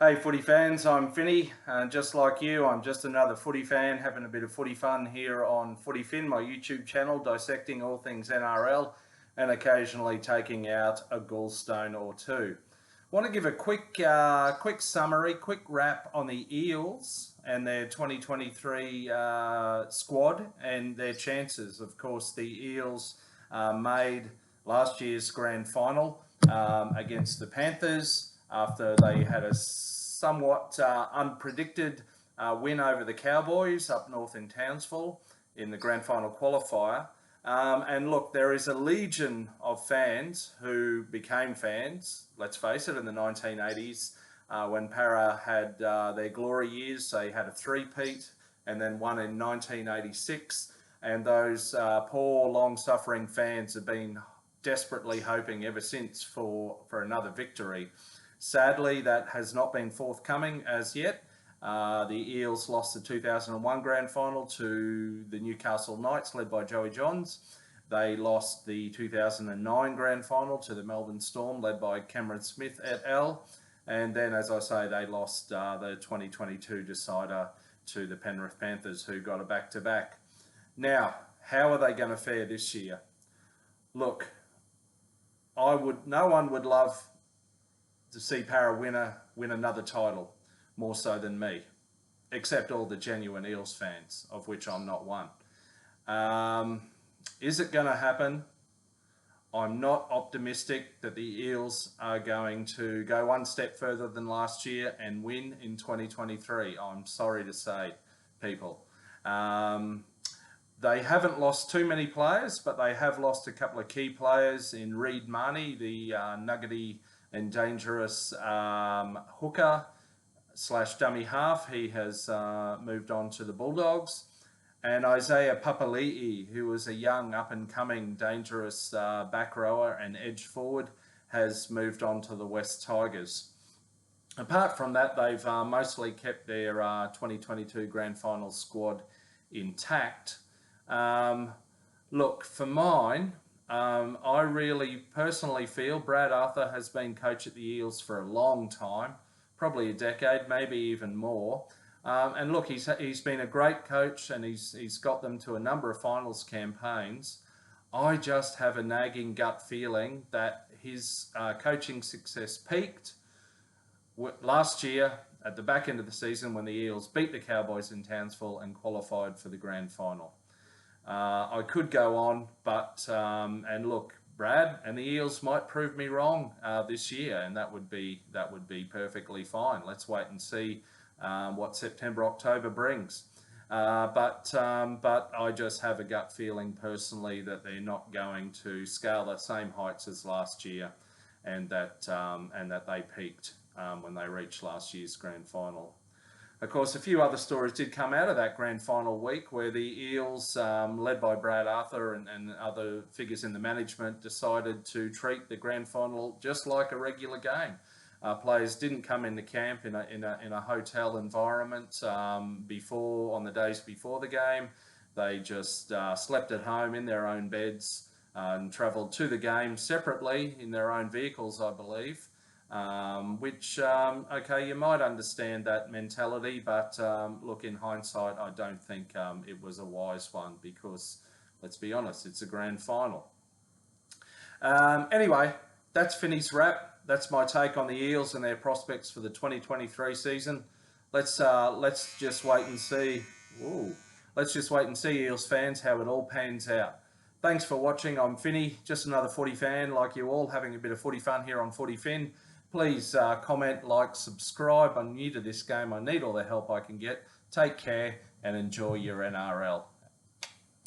Hey footy fans, I'm Finny, and just like you, I'm just another footy fan having a bit of footy fun here on FootyFin, my YouTube channel, dissecting all things NRL and occasionally taking out a gallstone or two. I want to give a quick summary, quick wrap on the Eels and their 2023 squad and their chances. Of course, the Eels made last year's grand final against the Panthers after they had a somewhat unpredicted win over the Cowboys up north in Townsville in the grand final qualifier. And look, there is a legion of fans who became fans, let's face it, in the 1980s when Para had their glory years. They had a three-peat and then one in 1986. And those poor, long-suffering fans have been desperately hoping ever since for another victory. Sadly, that has not been forthcoming as yet. The Eels lost the 2001 grand final to the Newcastle Knights, led by Joey Johns. They lost the 2009 grand final to the Melbourne Storm, led by Cameron Smith et al. And then, as I say, they lost the 2022 decider to the Penrith Panthers, who got a back-to-back. Now, how are they going to fare this year? Look, no one would love to see Para win another title more so than me, except all the genuine Eels fans, of which I'm not one. Is it going to happen? I'm not optimistic that the Eels are going to go one step further than last year and win in 2023. I'm sorry to say, people. They haven't lost too many players, but they have lost a couple of key players in Reed Marnie, the nuggety and dangerous hooker / dummy half. He has moved on to the Bulldogs. And Isaiah Papali'i, who was a young, up-and-coming, dangerous back rower and edge forward, has moved on to the West Tigers. Apart from that, they've mostly kept their 2022 grand final squad intact. Look, for mine, I really personally feel Brad Arthur has been coach at the Eels for a long time, probably a decade, maybe even more. And look, he's been a great coach and he's got them to a number of finals campaigns. I just have a nagging gut feeling that his coaching success peaked last year at the back end of the season when the Eels beat the Cowboys in Townsville and qualified for the grand final. I could go on, but and look, Brad and the Eels might prove me wrong this year, and that would be perfectly fine. Let's wait and see what September, October brings. But I just have a gut feeling personally that they're not going to scale the same heights as last year, and that they peaked when they reached last year's grand final. Of course, a few other stories did come out of that grand final week where the Eels, led by Brad Arthur and other figures in the management, decided to treat the grand final just like a regular game. Players didn't come into camp in a hotel environment on the days before the game. They just slept at home in their own beds and travelled to the game separately in their own vehicles, I believe. Okay, you might understand that mentality, but look, in hindsight, I don't think it was a wise one because, let's be honest, it's a grand final. Anyway, that's Finney's wrap. That's my take on the Eels and their prospects for the 2023 season. Let's just wait and see. Let's just wait and see, Eels fans, how it all pans out. Thanks for watching. I'm Finney, just another footy fan like you all, having a bit of footy fun here on FootyFin. Please comment, like, subscribe. I'm new to this game. I need all the help I can get. Take care and enjoy your NRL.